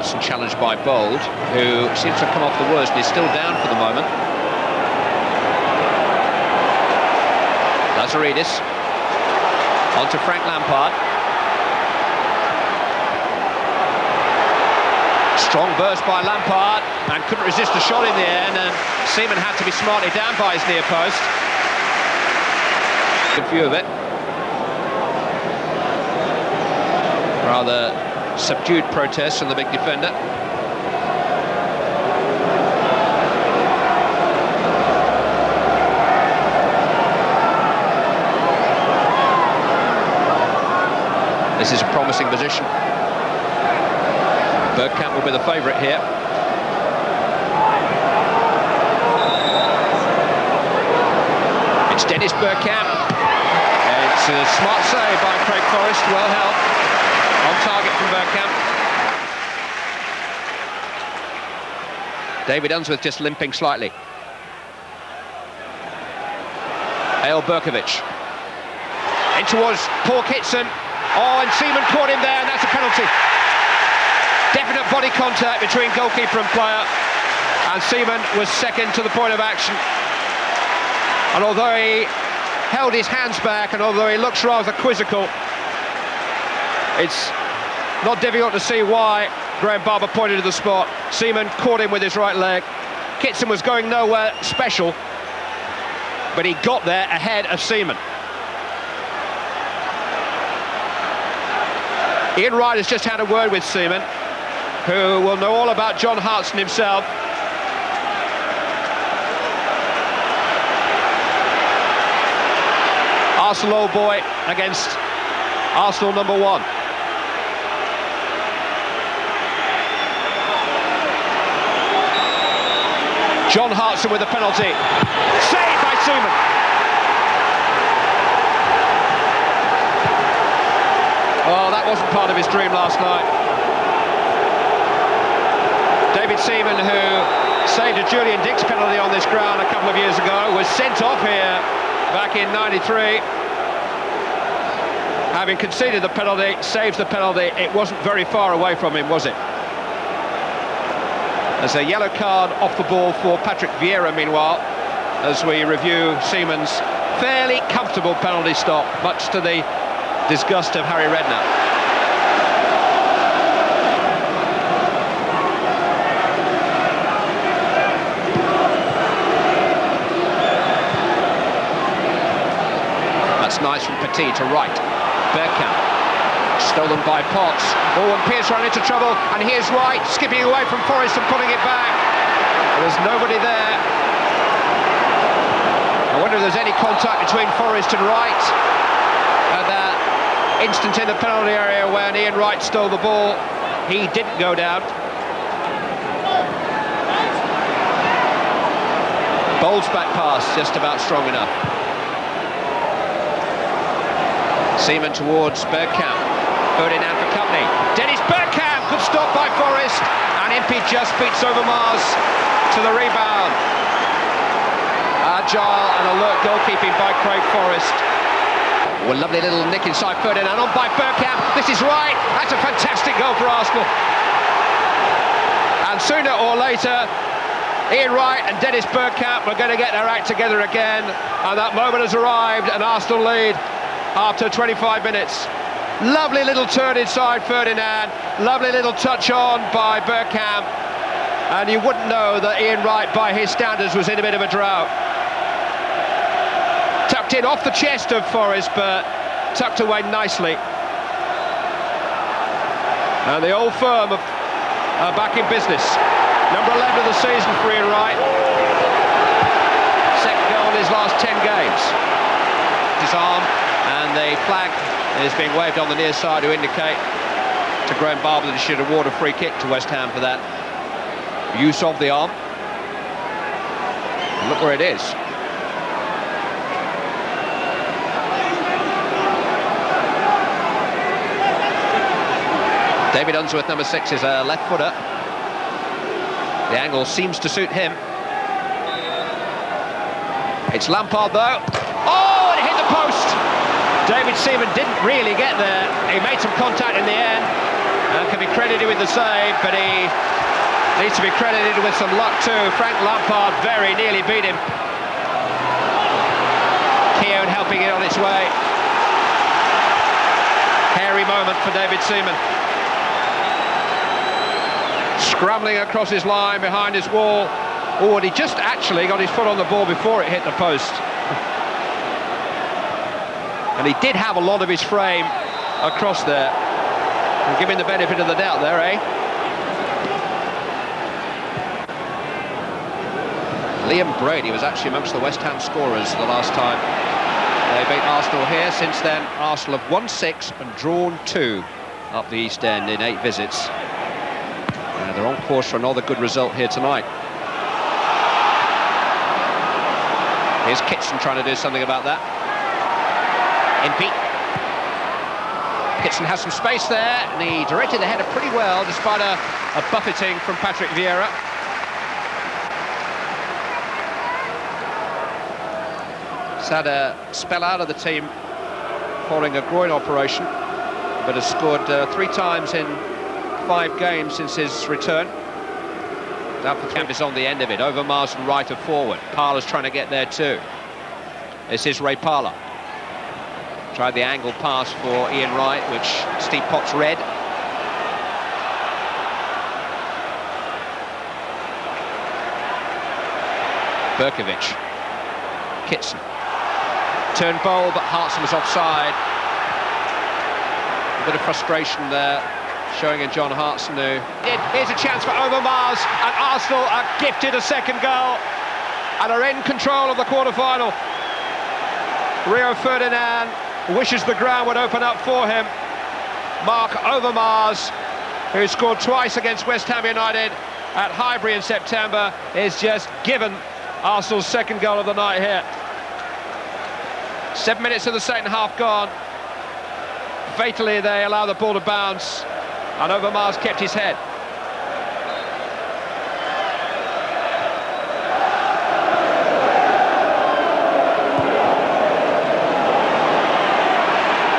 Hartson challenged by Bold, who seems to have come off the worst and is still down for the moment. Lazaridis. On to Frank Lampard. Strong burst by Lampard, and couldn't resist the shot in the end, and Seaman had to be smartly down by his near post. Good view of it. Rather subdued protest from the big defender. This is a promising position. Bergkamp will be the favourite here. It's Dennis Bergkamp. It's a smart save by Craig Forrest, well held. On target from Bergkamp. David Unsworth just limping slightly. Eyal Berkovic. In towards Paul Kitson. Oh, and Seaman caught him there, and that's a penalty. Definite body contact between goalkeeper and player, and Seaman was second to the point of action. And although he held his hands back, and although he looks rather quizzical, it's not difficult to see why Graham Barber pointed to the spot. Seaman caught him with his right leg. Kitson was going nowhere special, but he got there ahead of Seaman. Ian Wright has just had a word with Seaman, who will know all about John Hartson himself. Arsenal old boy against Arsenal number one. John Hartson with a penalty. Saved by Seaman. Oh, that wasn't part of his dream last night. David Seaman, who saved a Julian Dix penalty on this ground a couple of years ago, was sent off here back in '93. Having conceded the penalty, saves the penalty. It wasn't very far away from him, was it? There's a yellow card off the ball for Patrick Vieira, meanwhile, as we review Seaman's fairly comfortable penalty stop, much to the disgust of Harry Redknapp. That's nice from Petit to Wright. Bergkamp, stolen by Potts. Oh, and Pearce ran into trouble, and here's Wright skipping away from Forrest and putting it back. There's nobody there. I wonder if there's any contact between Forrest and Wright at that instant in the penalty area when Ian Wright stole the ball. He didn't go down. Bold's back pass just about strong enough. Seaman towards Bergkamp. Ferdinand for company. Dennis Bergkamp, good stop by Forrest, and Impey just beats over Mars to the rebound. Agile and alert goalkeeping by Craig Forrest. Oh, a lovely little nick inside Ferdinand, on by Bergkamp. This is right. That's a fantastic goal for Arsenal. And sooner or later, Ian Wright and Dennis Bergkamp are going to get their act together again. And that moment has arrived, and Arsenal lead after 25 minutes. Lovely little turn inside Ferdinand. Lovely little touch on by Bergkamp. And you wouldn't know that Ian Wright, by his standards, was in a bit of a drought. Tucked in off the chest of Forrest, but tucked away nicely. And the old firm are back in business. Number 11 of the season for Ian Wright. Second goal in his last 10 games. His arm, and the flag is being waved on the near side to indicate to Graham Barber that he should award a free kick to West Ham for that use of the arm. And look where it is. David Unsworth, number 6, is a left footer. The angle seems to suit him. It's Lampard though. Oh, and it hit the post! David Seaman didn't really get there. He made some contact in the end and can be credited with the save, but he needs to be credited with some luck too. Frank Lampard very nearly beat him. Keown helping it on its way. Hairy moment for David Seaman. Scrambling across his line behind his wall. Oh, and he just actually got his foot on the ball before it hit the post. And he did have a lot of his frame across there. We'll give him the benefit of the doubt there, eh? Liam Brady was actually amongst the West Ham scorers the last time they beat Arsenal here. Since then, Arsenal have won 6 and drawn 2 up the East End in 8 visits. They're on course for another good result here tonight. Here's Kitson trying to do something about that. Impey. Kitson has some space there, and he directed the header pretty well, despite a buffeting from Patrick Vieira. He's had a spell out of the team following a groin operation, but has scored 3 times in 5 games since his return. Camp is on the end of it. Overmars and right of forward. Parler's trying to get there too. This is Ray Parler. Tried the angle pass for Ian Wright, which Steve Potts read. Berkovic. Kitson. Turned bowl, but Hartson was offside. A bit of frustration there, showing in John Hartson, who... Here's a chance for Overmars, and Arsenal are gifted a second goal and are in control of the quarter-final. Rio Ferdinand wishes the ground would open up for him. Mark Overmars, who scored twice against West Ham United at Highbury in September, is just given Arsenal's second goal of the night here. 7 minutes of the second half gone. Fatally, they allow the ball to bounce, and Overmars kept his head.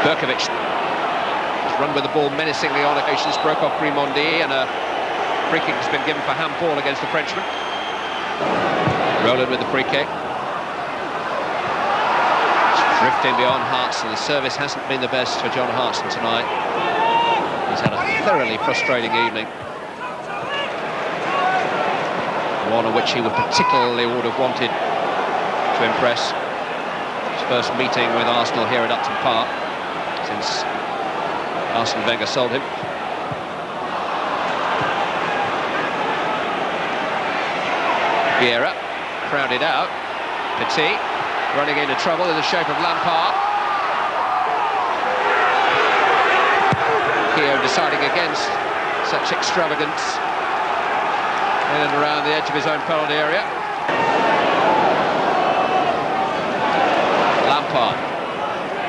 Berkovic has run with the ball menacingly on occasions, broke off Grimondi, and a free kick has been given for handball against the Frenchman. Rowland with the free kick. Drifting beyond Hartson. The service hasn't been the best for John Hartson tonight. He's had a thoroughly frustrating evening. One on which he would have wanted to impress. His first meeting with Arsenal here at Upton Park since Arsene Wenger sold him. Vieira, crowded out. Petit running into trouble in the shape of Lampard. Keown deciding against such extravagance in and around the edge of his own penalty area. Lampard,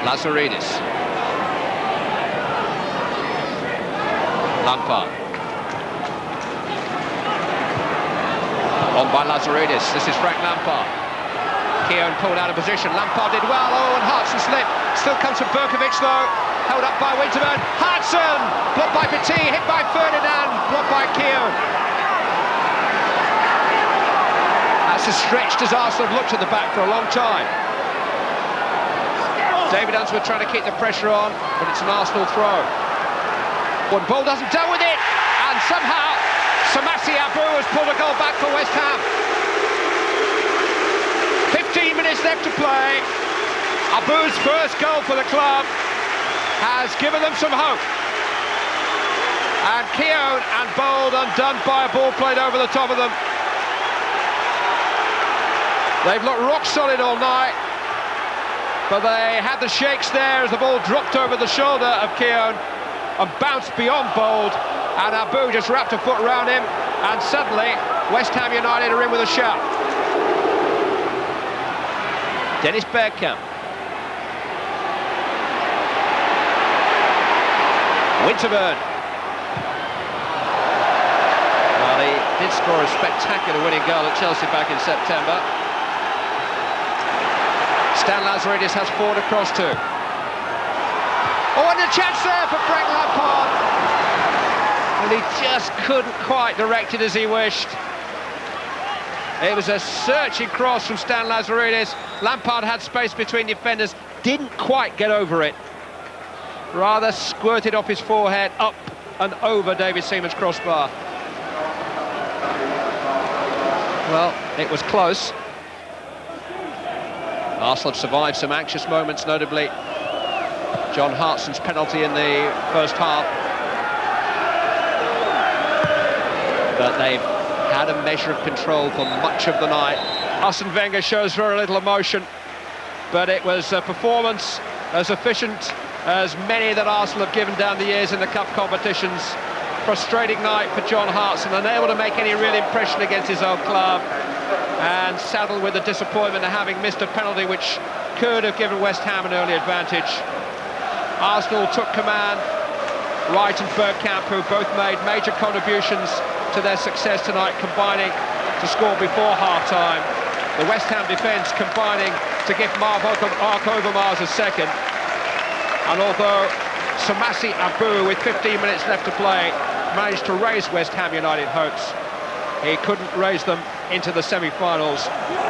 Lazaridis. Lampard. On by Lazaridis. This is Frank Lampard. Keown pulled out of position. Lampard did well. Oh, and Hartson slipped. Still comes from Berkovic though. Held up by Winterburn. Hartson! Blocked by Petit. Hit by Ferdinand. Blocked by Keown. That's as stretched as Arsenal have looked at the back for a long time. David Unsworth trying to keep the pressure on, but it's an Arsenal throw. One ball doesn't deal with it, and somehow Samasi Abu has pulled a goal back for West Ham. 15 minutes left to play. Abu's first goal for the club has given them some hope. And Keown and Bold undone by a ball played over the top of them. They've looked rock solid all night, but they had the shakes there as the ball dropped over the shoulder of Keown and bounced beyond Bold, and Abu just wrapped a foot around him, and suddenly West Ham United are in with a shout. Dennis Bergkamp. Winterburn. Well, he did score a spectacular winning goal at Chelsea back in September. Stan Lazaridis has forward across too. Oh, and a chance there for Frank Lampard. and he just couldn't quite direct it as he wished. It was a searching cross from Stan Lazaridis. Lampard had space between defenders, didn't quite get over it. Rather squirted off his forehead, up and over David Seaman's crossbar. Well, it was close. Arsenal have survived some anxious moments, notably John Hartson's penalty in the first half. But they've had a measure of control for much of the night. Arsene Wenger shows very little emotion, but it was a performance as efficient as many that Arsenal have given down the years in the cup competitions. Frustrating night for John Hartson, unable to make any real impression against his old club, and saddled with the disappointment of having missed a penalty which could have given West Ham an early advantage. Arsenal took command. Wright and Bergkamp, who both made major contributions to their success tonight, combining to score before half-time. The West Ham defence combining to give Mark Overmars a second. And although Samasi Abu, with 15 minutes left to play, managed to raise West Ham United hopes, he couldn't raise them into the semi-finals.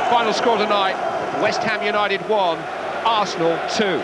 Final score tonight, West Ham United 1, Arsenal 2.